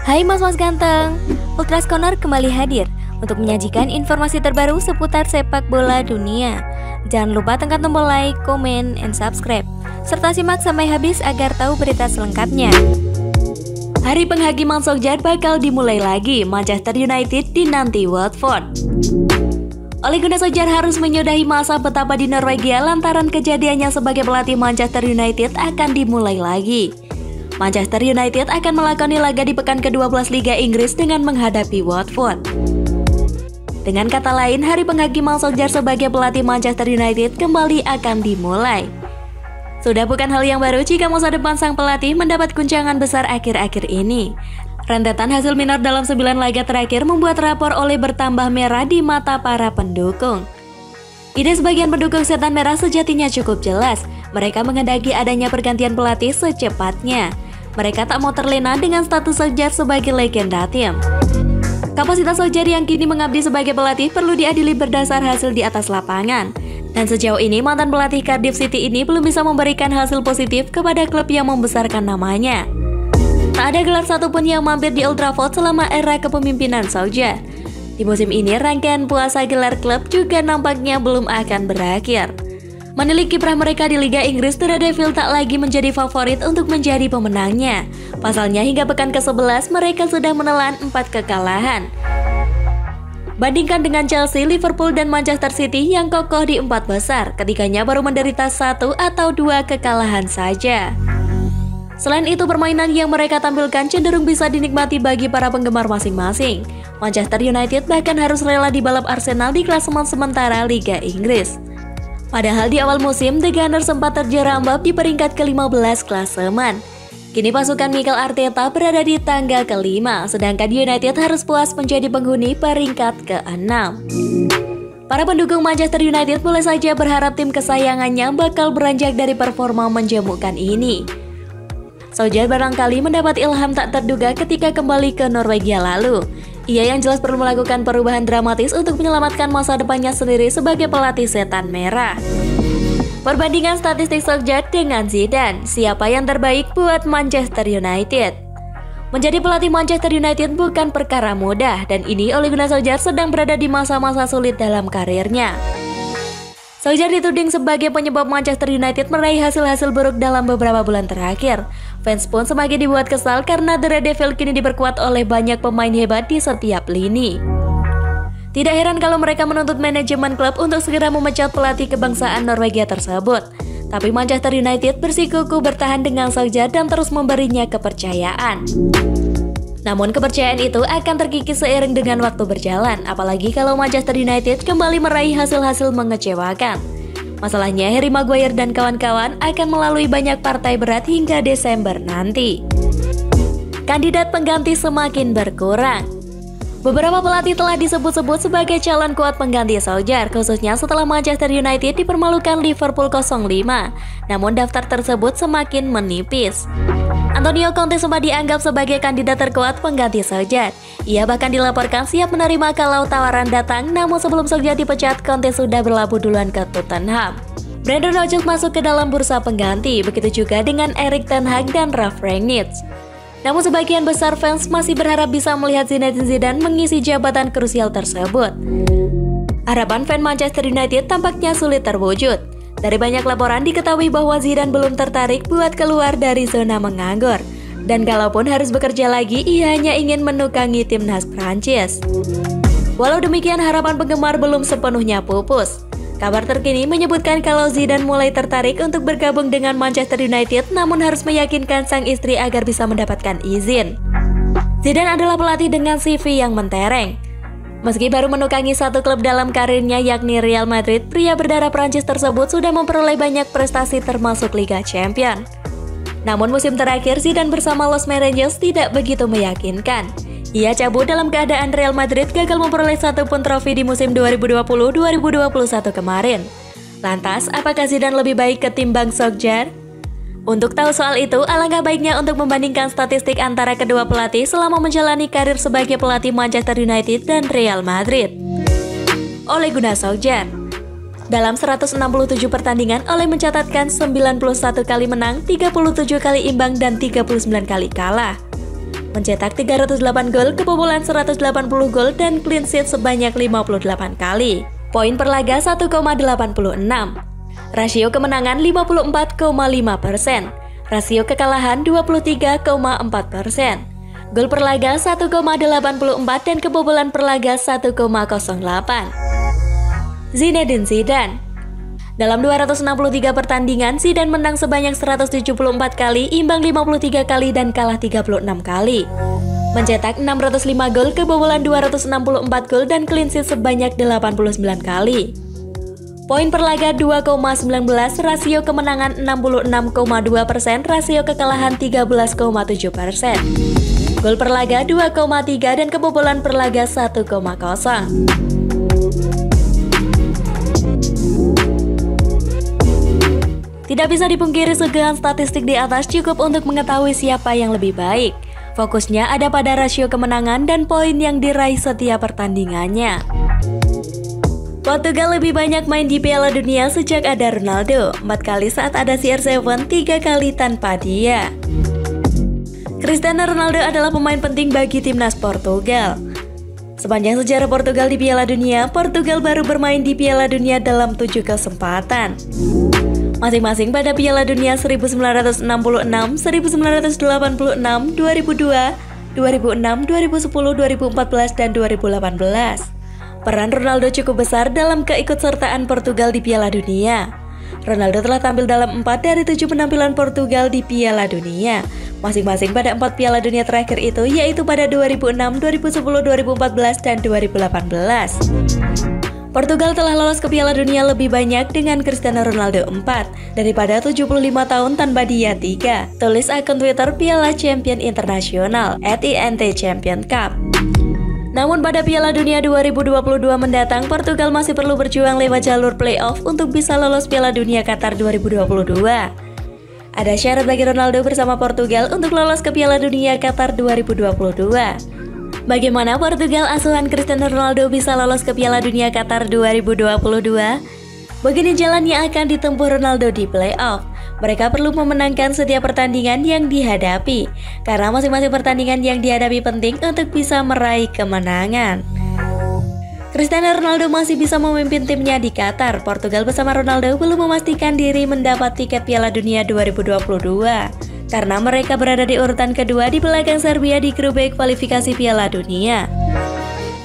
Hai mas-mas ganteng, Ultras Corner kembali hadir untuk menyajikan informasi terbaru seputar sepak bola dunia. Jangan lupa tekan tombol like, komen, and subscribe, serta simak sampai habis agar tahu berita selengkapnya. Hari penghakiman Solskjaer bakal dimulai lagi. Manchester United dinanti Watford. Ole Gunnar Solskjaer harus menyudahi masa betapa di Norwegia lantaran kejadiannya sebagai pelatih Manchester United akan dimulai lagi. Manchester United akan melakoni laga di pekan ke-12 Liga Inggris dengan menghadapi Watford. Dengan kata lain, hari penghakiman Solskjaer sebagai pelatih Manchester United kembali akan dimulai. Sudah bukan hal yang baru jika masa depan sang pelatih mendapat guncangan besar akhir-akhir ini. Rentetan hasil minor dalam 9 laga terakhir membuat rapor Ole bertambah merah di mata para pendukung. Ide sebagian pendukung setan merah sejatinya cukup jelas. Mereka menghendaki adanya pergantian pelatih secepatnya. Mereka tak mau terlena dengan status Solskjaer sebagai legenda tim. Kapasitas Solskjaer yang kini mengabdi sebagai pelatih perlu diadili berdasar hasil di atas lapangan. Dan sejauh ini mantan pelatih Cardiff City ini belum bisa memberikan hasil positif kepada klub yang membesarkan namanya. Tak ada gelar satupun yang mampir di Old Trafford selama era kepemimpinan Solskjaer. Di musim ini rangkaian puasa gelar klub juga nampaknya belum akan berakhir. Menilik kiprah mereka di Liga Inggris, The Red Devils tak lagi menjadi favorit untuk menjadi pemenangnya. Pasalnya hingga pekan ke-11 mereka sudah menelan 4 kekalahan. Bandingkan dengan Chelsea, Liverpool, dan Manchester City yang kokoh di 4 besar, ketiganya baru menderita 1 atau 2 kekalahan saja. Selain itu, permainan yang mereka tampilkan cenderung bisa dinikmati bagi para penggemar masing-masing. Manchester United bahkan harus rela dibalap Arsenal di klasemen sementara Liga Inggris. Padahal di awal musim, The Gunners sempat terjerambab di peringkat ke-15 klasemen. Kini pasukan Mikel Arteta berada di tangga ke-5, sedangkan United harus puas menjadi penghuni peringkat ke-6. Para pendukung Manchester United boleh saja berharap tim kesayangannya bakal beranjak dari performa menjemukkan ini. Solskjaer barangkali mendapat ilham tak terduga ketika kembali ke Norwegia lalu. Ia yang jelas perlu melakukan perubahan dramatis untuk menyelamatkan masa depannya sendiri sebagai pelatih setan merah. Perbandingan statistik Solskjaer dengan Zidane, siapa yang terbaik buat Manchester United? Menjadi pelatih Manchester United bukan perkara mudah, dan ini Ole Gunnar Solskjaer sedang berada di masa-masa sulit dalam karirnya. Solskjaer dituding sebagai penyebab Manchester United meraih hasil-hasil buruk dalam beberapa bulan terakhir. Fans pun semakin dibuat kesal karena The Red Devils kini diperkuat oleh banyak pemain hebat di setiap lini. Tidak heran kalau mereka menuntut manajemen klub untuk segera memecat pelatih kebangsaan Norwegia tersebut. Tapi Manchester United bersikukuh bertahan dengan Solskjaer dan terus memberinya kepercayaan. Namun kepercayaan itu akan terkikis seiring dengan waktu berjalan, apalagi kalau Manchester United kembali meraih hasil-hasil mengecewakan. Masalahnya Harry Maguire dan kawan-kawan akan melalui banyak partai berat hingga Desember nanti. Kandidat pengganti semakin berkurang. Beberapa pelatih telah disebut-sebut sebagai calon kuat pengganti Solskjaer, khususnya setelah Manchester United dipermalukan Liverpool 0-5. Namun daftar tersebut semakin menipis. Antonio Conte sempat dianggap sebagai kandidat terkuat pengganti Solskjaer. Ia bahkan dilaporkan siap menerima kalau tawaran datang, namun sebelum Solskjaer dipecat, Conte sudah berlabuh duluan ke Tottenham. Brendan Rodgers masuk ke dalam bursa pengganti, begitu juga dengan Erik ten Hag dan Ralf Rangnick. Namun sebagian besar fans masih berharap bisa melihat Zinedine Zidane mengisi jabatan krusial tersebut. Harapan fan Manchester United tampaknya sulit terwujud. Dari banyak laporan diketahui bahwa Zidane belum tertarik buat keluar dari zona menganggur. Dan kalaupun harus bekerja lagi, ia hanya ingin menukangi timnas Prancis. Walau demikian, harapan penggemar belum sepenuhnya pupus. Kabar terkini menyebutkan kalau Zidane mulai tertarik untuk bergabung dengan Manchester United, namun harus meyakinkan sang istri agar bisa mendapatkan izin. Zidane adalah pelatih dengan CV yang mentereng. Meski baru menukangi satu klub dalam karirnya yakni Real Madrid, pria berdarah Prancis tersebut sudah memperoleh banyak prestasi termasuk Liga Champions. Namun musim terakhir Zidane bersama Los Merengues tidak begitu meyakinkan. Ia cabut dalam keadaan Real Madrid gagal memperoleh satu pun trofi di musim 2020-2021 kemarin. Lantas, apakah Zidane lebih baik ketimbang Solskjaer? Untuk tahu soal itu, alangkah baiknya untuk membandingkan statistik antara kedua pelatih selama menjalani karir sebagai pelatih Manchester United dan Real Madrid. Ole Gunnar Solskjaer. Dalam 167 pertandingan, Ole mencatatkan 91 kali menang, 37 kali imbang, dan 39 kali kalah. mencetak 308 gol, kebobolan 180 gol, dan clean sheet sebanyak 58 kali. Poin per laga 1,86. Rasio kemenangan 54,5%. Rasio kekalahan 23,4%. Gol per laga 1,84 dan kebobolan per laga 1,08. Zinedine Zidane. Dalam 263 pertandingan, Zidane menang sebanyak 174 kali, imbang 53 kali, dan kalah 36 kali. Mencetak 605 gol, kebobolan 264 gol, dan clean sheet sebanyak 89 kali. Poin per laga 2,19, rasio kemenangan 66,2%, rasio kekalahan 13,7%. Gol per laga 2,3 dan kebobolan per laga 1,0. Tidak bisa dipungkiri sekian statistik di atas cukup untuk mengetahui siapa yang lebih baik. Fokusnya ada pada rasio kemenangan dan poin yang diraih setiap pertandingannya. Portugal lebih banyak main di Piala Dunia sejak ada Ronaldo, 4 kali saat ada CR7, 3 kali tanpa dia. Cristiano Ronaldo adalah pemain penting bagi timnas Portugal. Sepanjang sejarah Portugal di Piala Dunia, Portugal baru bermain di Piala Dunia dalam 7 kesempatan. Masing-masing pada Piala Dunia 1966, 1986, 2002, 2006, 2010, 2014, dan 2018. Peran Ronaldo cukup besar dalam keikutsertaan Portugal di Piala Dunia. Ronaldo telah tampil dalam 4 dari 7 penampilan Portugal di Piala Dunia, masing-masing pada 4 Piala Dunia terakhir itu, yaitu pada 2006, 2010, 2014, dan 2018. Portugal telah lolos ke Piala Dunia lebih banyak dengan Cristiano Ronaldo 4 daripada 75 tahun tanpa dia 3. Tulis akun Twitter Piala Champion Internasional @INTChampionCup. Namun pada Piala Dunia 2022 mendatang, Portugal masih perlu berjuang lewat jalur playoff untuk bisa lolos Piala Dunia Qatar 2022. Ada syarat bagi Ronaldo bersama Portugal untuk lolos ke Piala Dunia Qatar 2022. Bagaimana Portugal asuhan Cristiano Ronaldo bisa lolos ke Piala Dunia Qatar 2022? Begini jalan yang akan ditempuh Ronaldo di playoff. Mereka perlu memenangkan setiap pertandingan yang dihadapi, karena masing-masing pertandingan yang dihadapi penting untuk bisa meraih kemenangan. Cristiano Ronaldo masih bisa memimpin timnya di Qatar. Portugal bersama Ronaldo belum memastikan diri mendapat tiket Piala Dunia 2022. Karena mereka berada di urutan kedua di belakang Serbia di grup B kualifikasi Piala Dunia.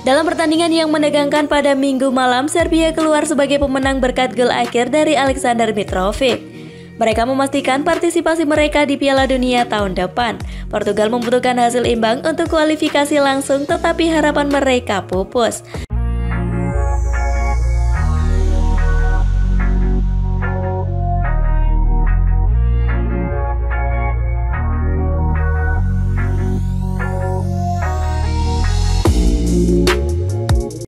Dalam pertandingan yang menegangkan pada Minggu malam, Serbia keluar sebagai pemenang berkat gol akhir dari Aleksandar Mitrovic. Mereka memastikan partisipasi mereka di Piala Dunia tahun depan. Portugal membutuhkan hasil imbang untuk kualifikasi langsung, tetapi harapan mereka pupus.